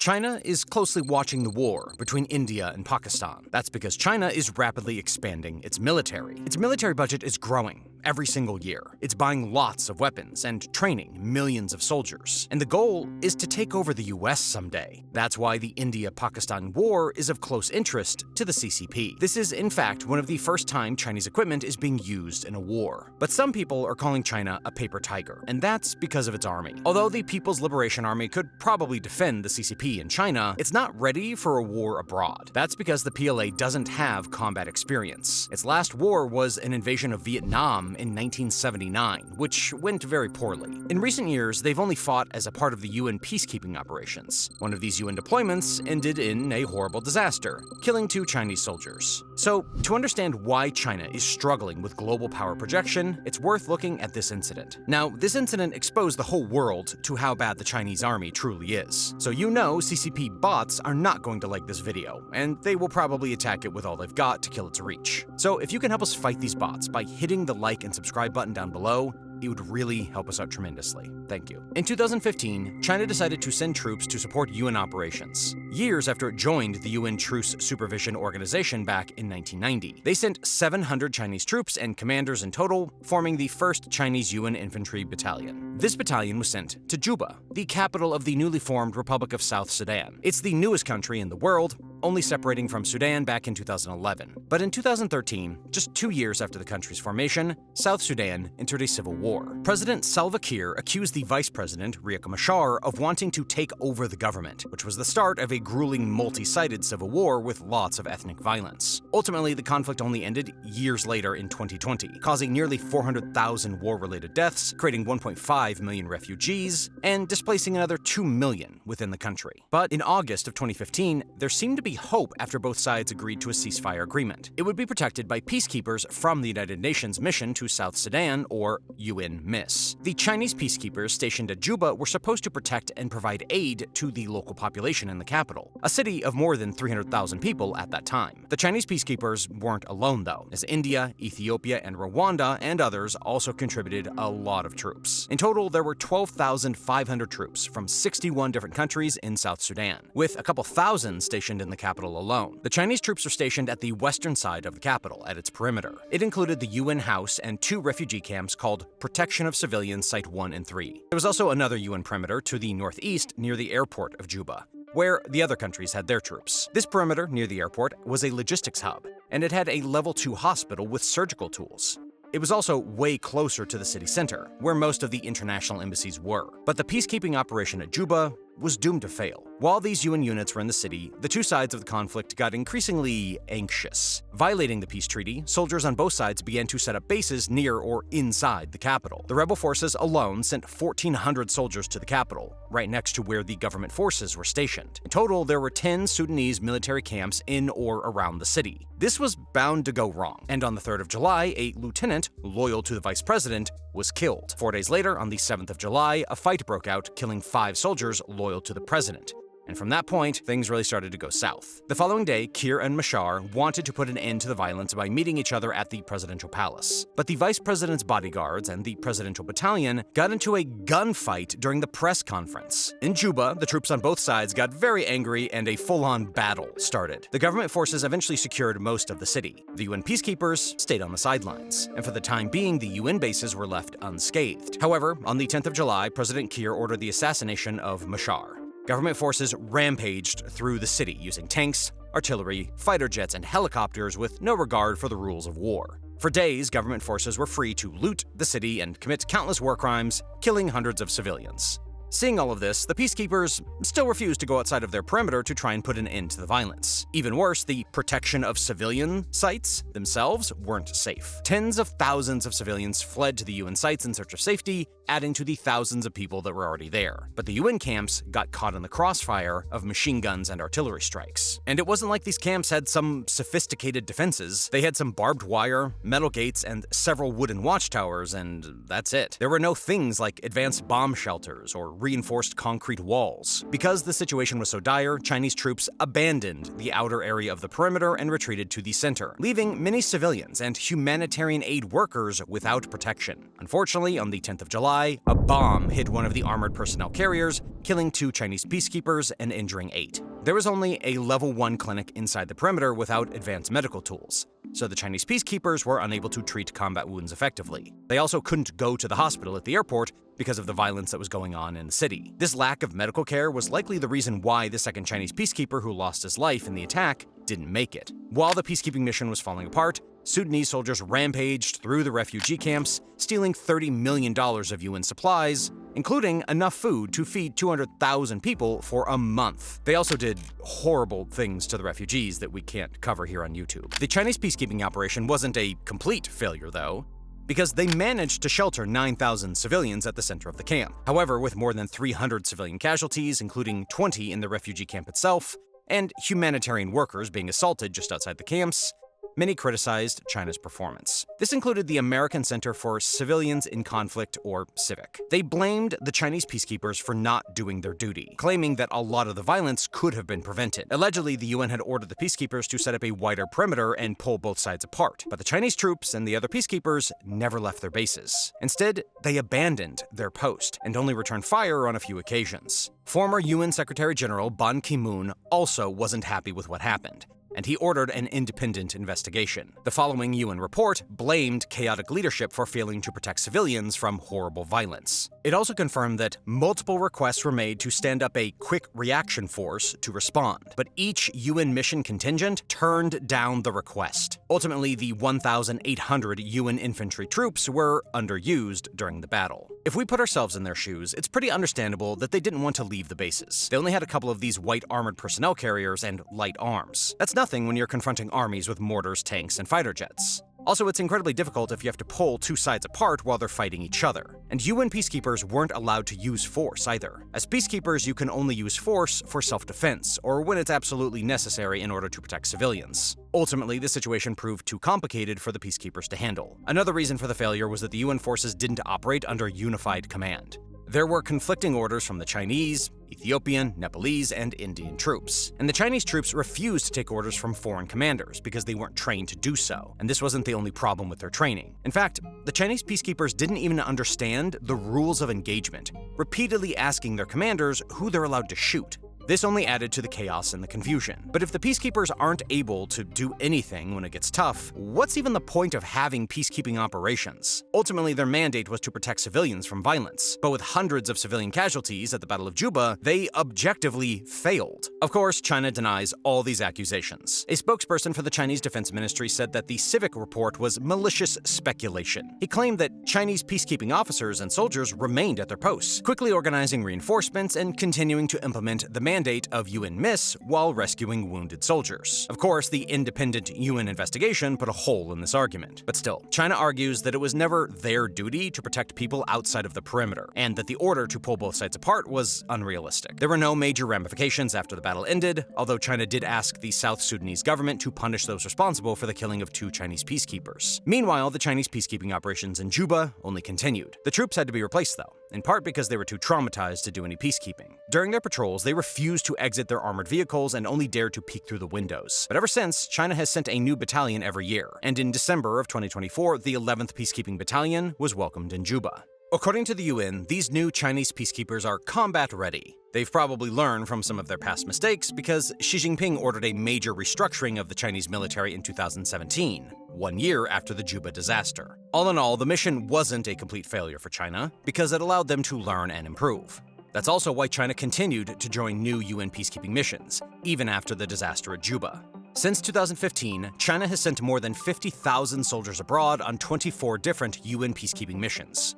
China is closely watching the war between India and Pakistan. That's because China is rapidly expanding its military. Its military budget is growing every single year. It's buying lots of weapons and training millions of soldiers. And the goal is to take over the US someday. That's why the India-Pakistan war is of close interest to the CCP. This is, in fact, one of the first time Chinese equipment is being used in a war. But some people are calling China a paper tiger, and that's because of its army. Although the People's Liberation Army could probably defend the CCP in China, it's not ready for a war abroad. That's because the PLA doesn't have combat experience. Its last war was an invasion of Vietnam in 1979, which went very poorly. In recent years, they've only fought as a part of the UN peacekeeping operations. One of these UN deployments ended in a horrible disaster, killing 2 Chinese soldiers. So, to understand why China is struggling with global power projection, it's worth looking at this incident. Now, this incident exposed the whole world to how bad the Chinese army truly is. So you know CCP bots are not going to like this video, and they will probably attack it with all they've got to kill its reach. So if you can help us fight these bots by hitting the like and subscribe button down below, it would really help us out tremendously. Thank you. In 2015, China decided to send troops to support UN operations. Years after it joined the UN Truce Supervision Organization back in 1990, they sent 700 Chinese troops and commanders in total, forming the 1st Chinese UN Infantry Battalion. This battalion was sent to Juba, the capital of the newly formed Republic of South Sudan. It's the newest country in the world, only separating from Sudan back in 2011. But in 2013, just 2 years after the country's formation, South Sudan entered a civil war. President Salva Kiir accused the vice president, Riek Machar, of wanting to take over the government, which was the start of a grueling multi-sided civil war with lots of ethnic violence. Ultimately, the conflict only ended years later in 2020, causing nearly 400,000 war-related deaths, creating 1.5 million refugees, and displacing another 2 million within the country. But in August of 2015, there seemed to be hope after both sides agreed to a ceasefire agreement. It would be protected by peacekeepers from the United Nations mission to South Sudan, or UNMISS. The Chinese peacekeepers stationed at Juba were supposed to protect and provide aid to the local population in the capital, a city of more than 300,000 people at that time. The Chinese peacekeepers weren't alone, though, as India, Ethiopia, and Rwanda and others also contributed a lot of troops. In total, there were 12,500 troops from 61 different countries in South Sudan, with a couple thousand stationed in the capital alone. The Chinese troops were stationed at the western side of the capital, at its perimeter. It included the UN House and 2 refugee camps called Protection of Civilians Site 1 and 3. There was also another UN perimeter to the northeast near the airport of Juba, where the other countries had their troops. This perimeter near the airport was a logistics hub, and it had a level 2 hospital with surgical tools. It was also way closer to the city center, where most of the international embassies were. But the peacekeeping operation at Juba was doomed to fail. While these UN units were in the city, the 2 sides of the conflict got increasingly anxious. Violating the peace treaty, soldiers on both sides began to set up bases near or inside the capital. The rebel forces alone sent 1,400 soldiers to the capital, right next to where the government forces were stationed. In total, there were 10 Sudanese military camps in or around the city. This was bound to go wrong, and on the 3rd of July, a lieutenant, loyal to the vice president, was killed. 4 days later, on the 7th of July, a fight broke out, killing 5 soldiers loyal to the president. And from that point, things really started to go south. The following day, Kiir and Machar wanted to put an end to the violence by meeting each other at the presidential palace. But the vice president's bodyguards and the presidential battalion got into a gunfight during the press conference. In Juba, the troops on both sides got very angry and a full-on battle started. The government forces eventually secured most of the city. The UN peacekeepers stayed on the sidelines, and for the time being, the UN bases were left unscathed. However, on the 10th of July, President Kiir ordered the assassination of Machar. Government forces rampaged through the city using tanks, artillery, fighter jets, and helicopters with no regard for the rules of war. For days, government forces were free to loot the city and commit countless war crimes, killing hundreds of civilians. Seeing all of this, the peacekeepers still refused to go outside of their perimeter to try and put an end to the violence. Even worse, the protection of civilian sites themselves weren't safe. Tens of thousands of civilians fled to the UN sites in search of safety, adding to the thousands of people that were already there. But the UN camps got caught in the crossfire of machine guns and artillery strikes. And it wasn't like these camps had some sophisticated defenses. They had some barbed wire, metal gates, and several wooden watchtowers, and that's it. There were no things like advanced bomb shelters or reinforced concrete walls. Because the situation was so dire, Chinese troops abandoned the outer area of the perimeter and retreated to the center, leaving many civilians and humanitarian aid workers without protection. Unfortunately, on the 10th of July, a bomb hit one of the armored personnel carriers, killing 2 Chinese peacekeepers and injuring 8. There was only a level 1 clinic inside the perimeter without advanced medical tools, so the Chinese peacekeepers were unable to treat combat wounds effectively. They also couldn't go to the hospital at the airport because of the violence that was going on in the city. This lack of medical care was likely the reason why the second Chinese peacekeeper who lost his life in the attack didn't make it. While the peacekeeping mission was falling apart, Sudanese soldiers rampaged through the refugee camps, stealing $30 million of UN supplies, including enough food to feed 200,000 people for a month. They also did horrible things to the refugees that we can't cover here on YouTube. The Chinese peacekeeping operation wasn't a complete failure, though, because they managed to shelter 9,000 civilians at the center of the camp. However, with more than 300 civilian casualties, including 20 in the refugee camp itself, and humanitarian workers being assaulted just outside the camps, many criticized China's performance. This included the American Center for Civilians in Conflict, or CIVIC. They blamed the Chinese peacekeepers for not doing their duty, claiming that a lot of the violence could have been prevented. Allegedly, the UN had ordered the peacekeepers to set up a wider perimeter and pull both sides apart, but the Chinese troops and the other peacekeepers never left their bases. Instead, they abandoned their post and only returned fire on a few occasions. Former UN Secretary General Ban Ki-moon also wasn't happy with what happened, and he ordered an independent investigation. The following UN report blamed chaotic leadership for failing to protect civilians from horrible violence. It also confirmed that multiple requests were made to stand up a quick reaction force to respond, but each UN mission contingent turned down the request. Ultimately, the 1,800 UN infantry troops were underused during the battle. If we put ourselves in their shoes, it's pretty understandable that they didn't want to leave the bases. They only had a couple of these white armored personnel carriers and light arms. That's nothing when you're confronting armies with mortars, tanks, and fighter jets. Also, it's incredibly difficult if you have to pull 2 sides apart while they're fighting each other. And UN peacekeepers weren't allowed to use force either. As peacekeepers, you can only use force for self-defense, or when it's absolutely necessary in order to protect civilians. Ultimately, the situation proved too complicated for the peacekeepers to handle. Another reason for the failure was that the UN forces didn't operate under unified command. There were conflicting orders from the Chinese, Ethiopian, Nepalese, and Indian troops. And the Chinese troops refused to take orders from foreign commanders because they weren't trained to do so. And this wasn't the only problem with their training. In fact, the Chinese peacekeepers didn't even understand the rules of engagement, repeatedly asking their commanders who they're allowed to shoot. This only added to the chaos and the confusion. But if the peacekeepers aren't able to do anything when it gets tough, what's even the point of having peacekeeping operations? Ultimately, their mandate was to protect civilians from violence. But with hundreds of civilian casualties at the Battle of Juba, they objectively failed. Of course, China denies all these accusations. A spokesperson for the Chinese Defense Ministry said that the CIVIC report was malicious speculation. He claimed that Chinese peacekeeping officers and soldiers remained at their posts, quickly organizing reinforcements and continuing to implement the mandate of UNMISS while rescuing wounded soldiers. Of course, the independent UN investigation put a hole in this argument. But still, China argues that it was never their duty to protect people outside of the perimeter, and that the order to pull both sides apart was unrealistic. There were no major ramifications after the battle ended, although China did ask the South Sudanese government to punish those responsible for the killing of 2 Chinese peacekeepers. Meanwhile, the Chinese peacekeeping operations in Juba only continued. The troops had to be replaced, though, in part because they were too traumatized to do any peacekeeping. During their patrols, they refused to exit their armored vehicles and only dared to peek through the windows. But ever since, China has sent a new battalion every year, and in December of 2024, the 11th Peacekeeping Battalion was welcomed in Juba. According to the UN, these new Chinese peacekeepers are combat-ready. They've probably learned from some of their past mistakes because Xi Jinping ordered a major restructuring of the Chinese military in 2017, 1 year after the Juba disaster. All in all, the mission wasn't a complete failure for China because it allowed them to learn and improve. That's also why China continued to join new UN peacekeeping missions, even after the disaster at Juba. Since 2015, China has sent more than 50,000 soldiers abroad on 24 different UN peacekeeping missions,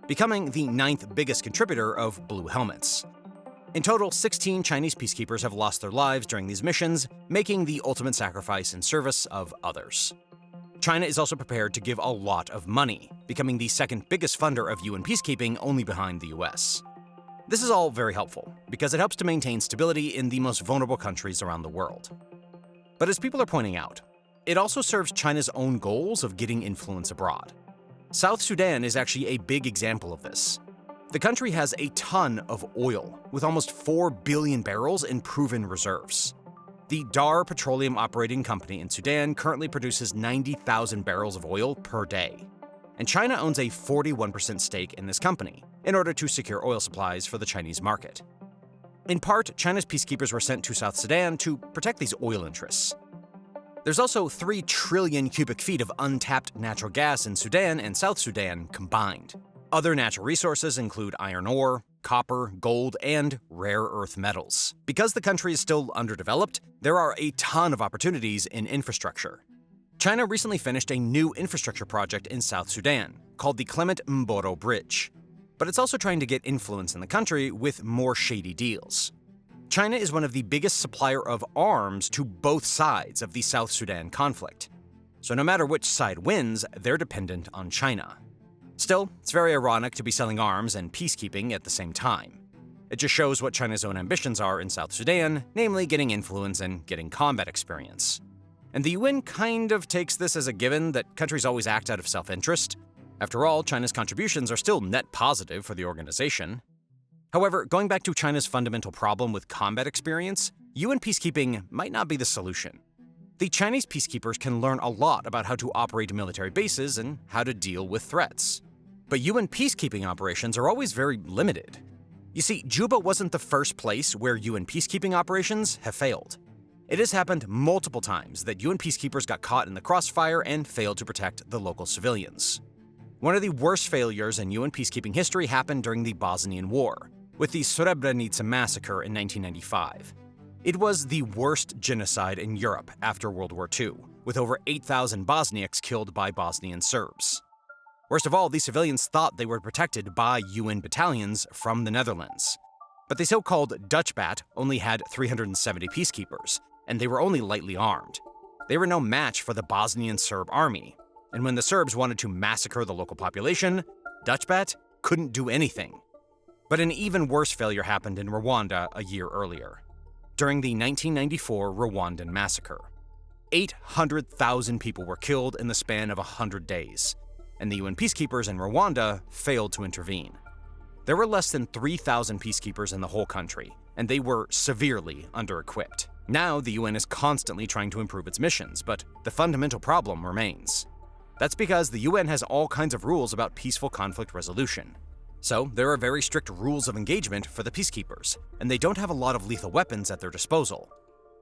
becoming the 9th biggest contributor of blue helmets. In total, 16 Chinese peacekeepers have lost their lives during these missions, making the ultimate sacrifice in service of others. China is also prepared to give a lot of money, becoming the 2nd biggest funder of UN peacekeeping, only behind the US. This is all very helpful, because it helps to maintain stability in the most vulnerable countries around the world. But as people are pointing out, it also serves China's own goals of getting influence abroad. South Sudan is actually a big example of this. The country has a ton of oil, with almost 4 billion barrels in proven reserves. The Dar Petroleum Operating Company in Sudan currently produces 90,000 barrels of oil per day. And China owns a 41% stake in this company in order to secure oil supplies for the Chinese market. In part, China's peacekeepers were sent to South Sudan to protect these oil interests. There's also 3 trillion cubic feet of untapped natural gas in Sudan and South Sudan combined. Other natural resources include iron ore, copper, gold, and rare earth metals. Because the country is still underdeveloped, there are a ton of opportunities in infrastructure. China recently finished a new infrastructure project in South Sudan called the Clement Mboro Bridge. But it's also trying to get influence in the country with more shady deals. China is one of the biggest supplier of arms to both sides of the South Sudan conflict. So no matter which side wins, they're dependent on China. Still, it's very ironic to be selling arms and peacekeeping at the same time. It just shows what China's own ambitions are in South Sudan, namely getting influence and getting combat experience. And the UN kind of takes this as a given that countries always act out of self-interest. After all, China's contributions are still net positive for the organization. However, going back to China's fundamental problem with combat experience, UN peacekeeping might not be the solution. The Chinese peacekeepers can learn a lot about how to operate military bases and how to deal with threats. But UN peacekeeping operations are always very limited. You see, Juba wasn't the first place where UN peacekeeping operations have failed. It has happened multiple times that UN peacekeepers got caught in the crossfire and failed to protect the local civilians. One of the worst failures in UN peacekeeping history happened during the Bosnian War, with the Srebrenica massacre in 1995. It was the worst genocide in Europe after World War II, with over 8,000 Bosniaks killed by Bosnian Serbs. Worst of all, these civilians thought they were protected by UN battalions from the Netherlands. But the so-called Dutchbat only had 370 peacekeepers, and they were only lightly armed. They were no match for the Bosnian Serb army, and when the Serbs wanted to massacre the local population, Dutchbat couldn't do anything. But an even worse failure happened in Rwanda a year earlier, during the 1994 Rwandan massacre. 800,000 people were killed in the span of 100 days, and the UN peacekeepers in Rwanda failed to intervene. There were less than 3,000 peacekeepers in the whole country, and they were severely under-equipped. Now, the UN is constantly trying to improve its missions, but the fundamental problem remains. That's because the UN has all kinds of rules about peaceful conflict resolution. So, there are very strict rules of engagement for the peacekeepers, and they don't have a lot of lethal weapons at their disposal.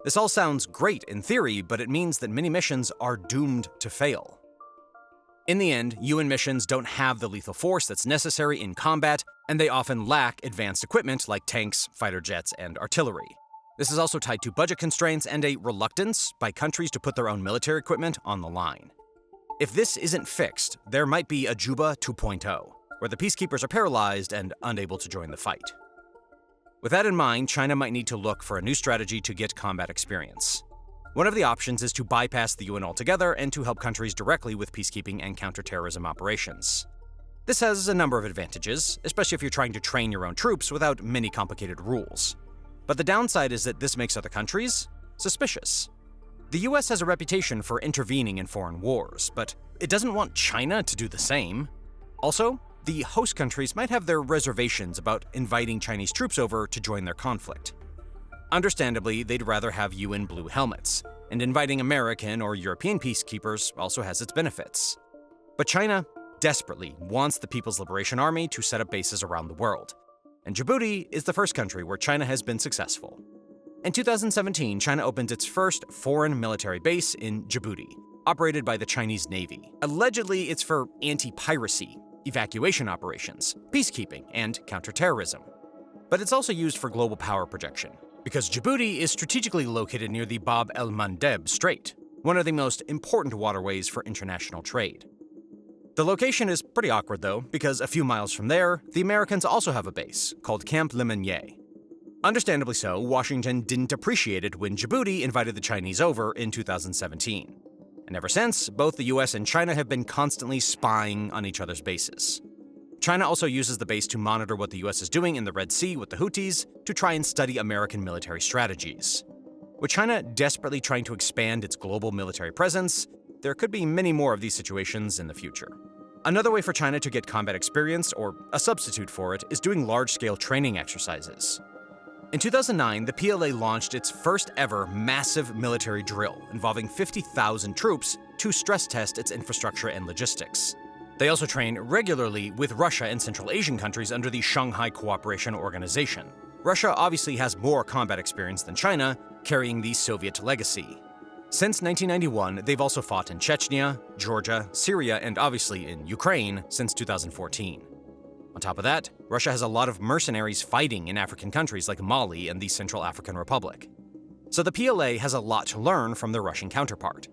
This all sounds great in theory, but it means that many missions are doomed to fail. In the end, UN missions don't have the lethal force that's necessary in combat, and they often lack advanced equipment like tanks, fighter jets, and artillery. This is also tied to budget constraints and a reluctance by countries to put their own military equipment on the line. If this isn't fixed, there might be a Juba 2.0, where the peacekeepers are paralyzed and unable to join the fight. With that in mind, China might need to look for a new strategy to get combat experience. One of the options is to bypass the UN altogether and to help countries directly with peacekeeping and counterterrorism operations. This has a number of advantages, especially if you're trying to train your own troops without many complicated rules. But the downside is that this makes other countries suspicious. The US has a reputation for intervening in foreign wars, but it doesn't want China to do the same. Also, the host countries might have their reservations about inviting Chinese troops over to join their conflict. Understandably, they'd rather have UN blue helmets, and inviting American or European peacekeepers also has its benefits. But China desperately wants the People's Liberation Army to set up bases around the world, and Djibouti is the first country where China has been successful. In 2017, China opened its first foreign military base in Djibouti, operated by the Chinese Navy. Allegedly, it's for anti-piracy, evacuation operations, peacekeeping, and counterterrorism. But it's also used for global power projection, because Djibouti is strategically located near the Bab el-Mandeb Strait, one of the most important waterways for international trade. The location is pretty awkward though, because a few miles from there, the Americans also have a base, called Camp Lemonnier. Understandably so, Washington didn't appreciate it when Djibouti invited the Chinese over in 2017. And ever since, both the US and China have been constantly spying on each other's bases. China also uses the base to monitor what the US is doing in the Red Sea with the Houthis to try and study American military strategies. With China desperately trying to expand its global military presence, there could be many more of these situations in the future. Another way for China to get combat experience, or a substitute for it, is doing large-scale training exercises. In 2009, the PLA launched its first ever massive military drill involving 50,000 troops to stress test its infrastructure and logistics. They also train regularly with Russia and Central Asian countries under the Shanghai Cooperation Organization. Russia obviously has more combat experience than China, carrying the Soviet legacy. Since 1991, they've also fought in Chechnya, Georgia, Syria, and obviously in Ukraine since 2014. On top of that, Russia has a lot of mercenaries fighting in African countries like Mali and the Central African Republic. So the PLA has a lot to learn from their Russian counterpart.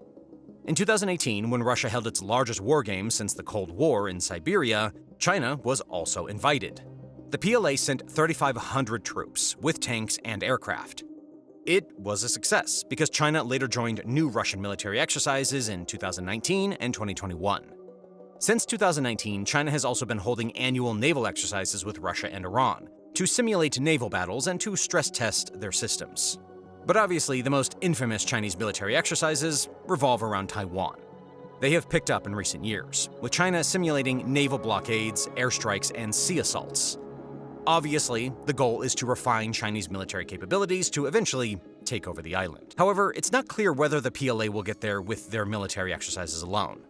In 2018, when Russia held its largest war games since the Cold War in Siberia, China was also invited. The PLA sent 3,500 troops with tanks and aircraft. It was a success because China later joined new Russian military exercises in 2019 and 2021. Since 2019, China has also been holding annual naval exercises with Russia and Iran to simulate naval battles and to stress test their systems. But obviously, the most infamous Chinese military exercises revolve around Taiwan. They have picked up in recent years, with China simulating naval blockades, airstrikes, and sea assaults. Obviously, the goal is to refine Chinese military capabilities to eventually take over the island. However, it's not clear whether the PLA will get there with their military exercises alone.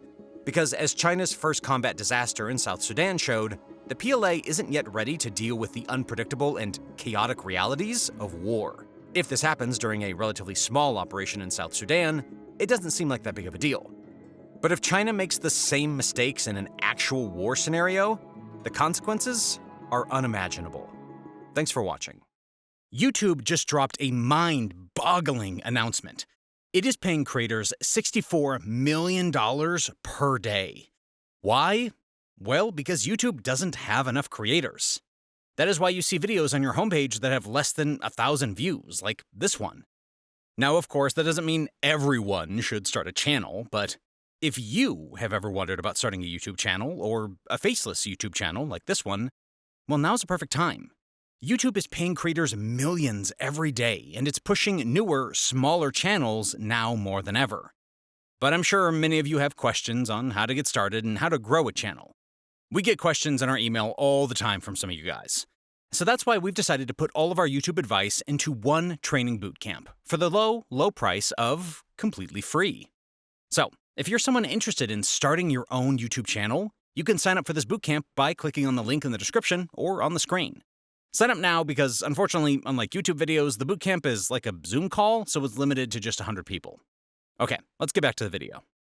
Because as China's first combat disaster in South Sudan showed, the PLA isn't yet ready to deal with the unpredictable and chaotic realities of war. If this happens during a relatively small operation in South Sudan, it doesn't seem like that big of a deal. But if China makes the same mistakes in an actual war scenario, the consequences are unimaginable. Thanks for watching. YouTube just dropped a mind-boggling announcement. It is paying creators $64 million per day. Why? Well, because YouTube doesn't have enough creators. That is why you see videos on your homepage that have less than 1,000 views, like this one. Now, of course, that doesn't mean everyone should start a channel, but if you have ever wondered about starting a YouTube channel, or a faceless YouTube channel like this one, well, now's the perfect time. YouTube is paying creators millions every day, and it's pushing newer, smaller channels now more than ever. But I'm sure many of you have questions on how to get started and how to grow a channel. We get questions in our email all the time from some of you guys. So that's why we've decided to put all of our YouTube advice into one training bootcamp for the low price of completely free. So, if you're someone interested in starting your own YouTube channel, you can sign up for this bootcamp by clicking on the link in the description or on the screen. Sign up now because, unfortunately, unlike YouTube videos, the bootcamp is like a Zoom call, so it's limited to just 100 people. Okay, let's get back to the video.